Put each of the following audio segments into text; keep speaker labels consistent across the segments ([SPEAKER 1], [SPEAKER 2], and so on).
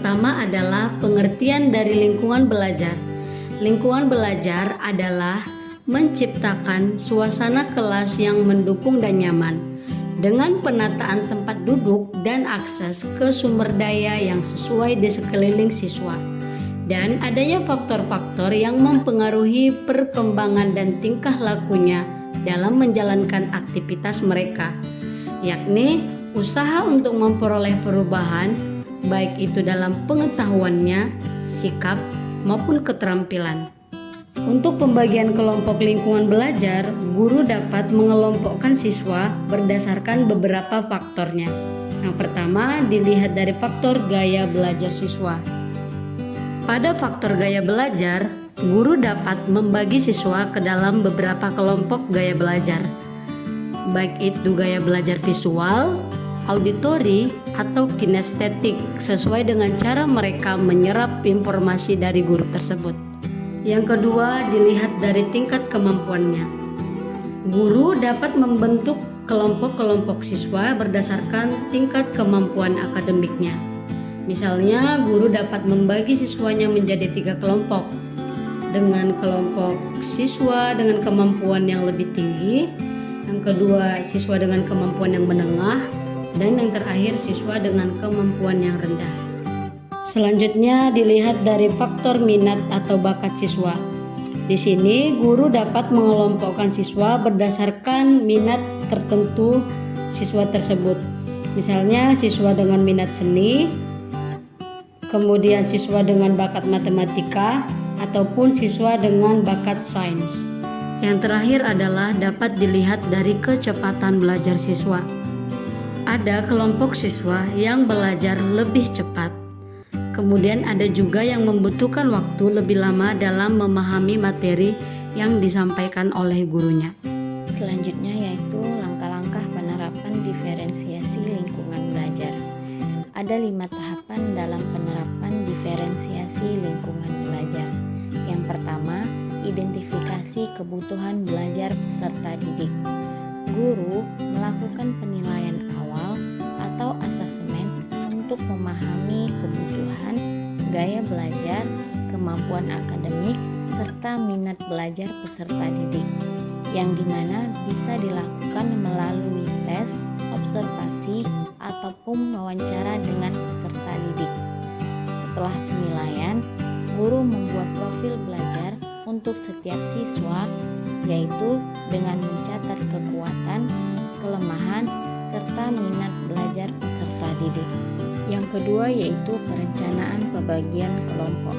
[SPEAKER 1] pertama adalah pengertian dari lingkungan belajar. Lingkungan belajar adalah menciptakan suasana kelas yang mendukung dan nyaman, dengan penataan tempat duduk dan akses ke sumber daya yang sesuai di sekeliling siswa, dan adanya faktor-faktor yang mempengaruhi perkembangan dan tingkah lakunya dalam menjalankan aktivitas mereka, yakni usaha untuk memperoleh perubahan, baik itu dalam pengetahuannya, sikap, maupun keterampilan. Untuk pembagian kelompok lingkungan belajar, guru dapat mengelompokkan siswa berdasarkan beberapa faktornya. Yang pertama, dilihat dari faktor gaya belajar siswa. Pada faktor gaya belajar, guru dapat membagi siswa ke dalam beberapa kelompok gaya belajar, baik itu gaya belajar visual, auditori, atau kinestetik, sesuai dengan cara mereka menyerap informasi dari guru tersebut. Yang kedua, dilihat dari tingkat kemampuannya. Guru dapat membentuk kelompok-kelompok siswa berdasarkan tingkat kemampuan akademiknya. Misalnya, guru dapat membagi siswanya menjadi 3 kelompok, dengan kelompok siswa dengan kemampuan yang lebih tinggi, yang kedua siswa dengan kemampuan yang menengah, dan yang terakhir siswa dengan kemampuan yang rendah. Selanjutnya dilihat dari faktor minat atau bakat siswa. Di sini guru dapat mengelompokkan siswa berdasarkan minat tertentu siswa tersebut. Misalnya siswa dengan minat seni, kemudian siswa dengan bakat matematika, ataupun siswa dengan bakat sains. Yang terakhir adalah dapat dilihat dari kecepatan belajar siswa. Ada kelompok siswa yang belajar lebih cepat. Kemudian ada juga yang membutuhkan waktu lebih lama dalam memahami materi yang disampaikan oleh gurunya.
[SPEAKER 2] Selanjutnya yaitu langkah-langkah penerapan diferensiasi lingkungan belajar. Ada 5 tahapan dalam penerapan diferensiasi lingkungan belajar. Yang pertama, identifikasi kebutuhan belajar peserta didik. Guru melakukan penilaian awal atau asesmen untuk memahami kebutuhan, gaya belajar, kemampuan akademik, serta minat belajar peserta didik, yang dimana bisa dilakukan melalui tes, observasi, ataupun wawancara dengan peserta didik. Setelah penilaian, guru membuat profil belajar untuk setiap siswa, yaitu dengan mencatat kekuatan, kelemahan, serta minat belajar peserta didik. Yang kedua yaitu perencanaan pembagian kelompok.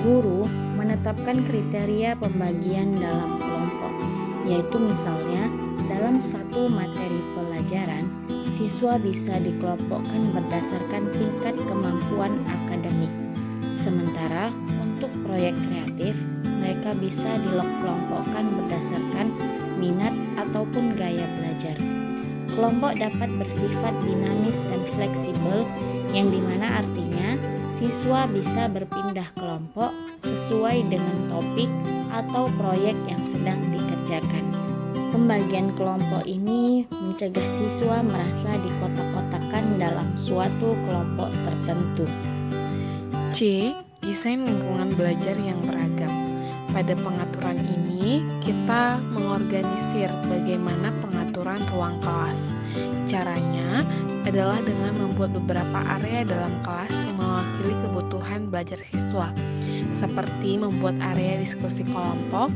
[SPEAKER 2] Guru menetapkan kriteria pembagian dalam kelompok, yaitu misalnya dalam satu materi pelajaran, siswa bisa dikelompokkan berdasarkan tingkat kemampuan akademik. Sementara untuk proyek kreatif, mereka bisa dikelompokkan berdasarkan minat ataupun gaya belajar. Kelompok dapat bersifat dinamis dan fleksibel, yang dimana artinya siswa bisa berpindah kelompok sesuai dengan topik atau proyek yang sedang dikerjakan. Pembagian kelompok ini mencegah siswa merasa dikotak-kotakan dalam suatu kelompok tertentu.
[SPEAKER 3] C. Desain lingkungan belajar yang beragam. Pada pengaturan ini, kita mengorganisir bagaimana pengaturan ruang kelas. Caranya adalah dengan membuat beberapa area dalam kelas yang mewakili kebutuhan belajar siswa, seperti membuat area diskusi kelompok,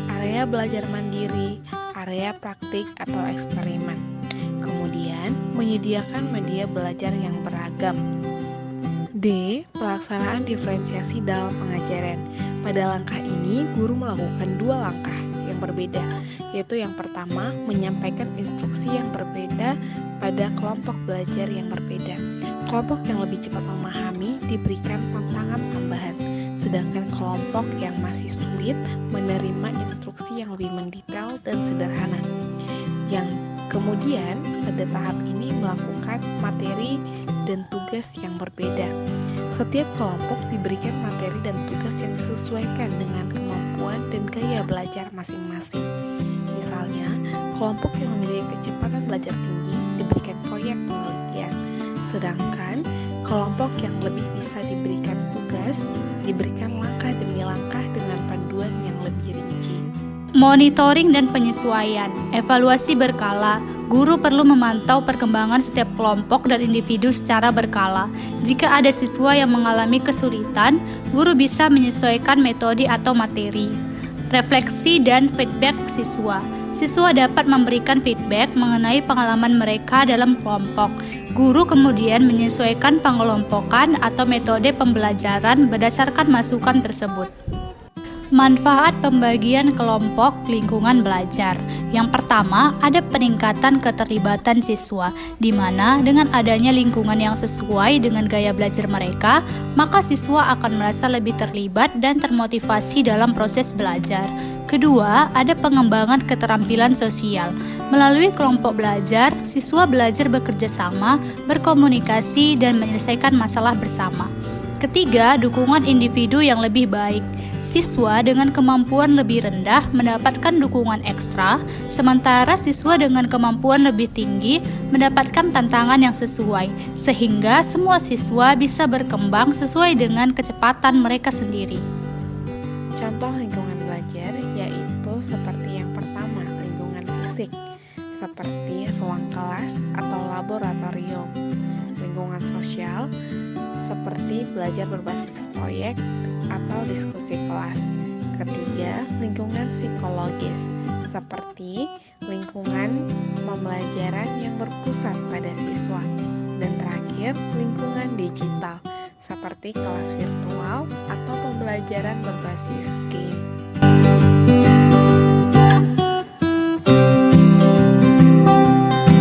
[SPEAKER 3] area belajar mandiri, area praktik atau eksperimen. Kemudian, menyediakan media belajar yang beragam. D. Pelaksanaan diferensiasi dalam pengajaran. Pada langkah ini, guru melakukan 2 langkah yang berbeda, yaitu yang pertama, menyampaikan instruksi yang berbeda pada kelompok belajar yang berbeda. Kelompok yang lebih cepat memahami diberikan tantangan tambahan, sedangkan kelompok yang masih sulit menerima instruksi yang lebih mendetail dan sederhana. Yang kemudian, pada tahap ini melakukan materi dan tugas yang berbeda. Setiap kelompok diberikan materi dan tugas yang disesuaikan dengan kemampuan dan gaya belajar masing-masing. Misalnya, kelompok yang memiliki kecepatan belajar tinggi diberikan proyek penelitian, sedangkan Kelompok yang lebih bisa diberikan tugas, diberikan langkah demi langkah dengan panduan yang lebih rinci.
[SPEAKER 4] Monitoring dan penyesuaian, evaluasi berkala. Guru perlu memantau perkembangan setiap kelompok dan individu secara berkala. Jika ada siswa yang mengalami kesulitan, guru bisa menyesuaikan metode atau materi. Refleksi dan feedback siswa. Siswa dapat memberikan feedback mengenai pengalaman mereka dalam kelompok. Guru kemudian menyesuaikan pengelompokan atau metode pembelajaran berdasarkan masukan tersebut. Manfaat pembagian kelompok lingkungan belajar. Yang pertama, ada peningkatan keterlibatan siswa, di mana dengan adanya lingkungan yang sesuai dengan gaya belajar mereka, maka siswa akan merasa lebih terlibat dan termotivasi dalam proses belajar. Kedua, ada pengembangan keterampilan sosial. Melalui kelompok belajar, siswa belajar bekerja sama, berkomunikasi, dan menyelesaikan masalah bersama. Ketiga, dukungan individu yang lebih baik. Siswa dengan kemampuan lebih rendah mendapatkan dukungan ekstra, sementara siswa dengan kemampuan lebih tinggi mendapatkan tantangan yang sesuai, sehingga semua siswa bisa berkembang sesuai dengan kecepatan mereka sendiri.
[SPEAKER 3] Contoh lingkungan belajar yaitu seperti yang pertama, lingkungan fisik, seperti ruang kelas atau laboratorium. Lingkungan sosial, seperti belajar berbasis proyek atau diskusi kelas. Ketiga, lingkungan psikologis, seperti lingkungan pembelajaran yang berpusat pada siswa. Dan terakhir, lingkungan digital, seperti kelas virtual atau pembelajaran berbasis game.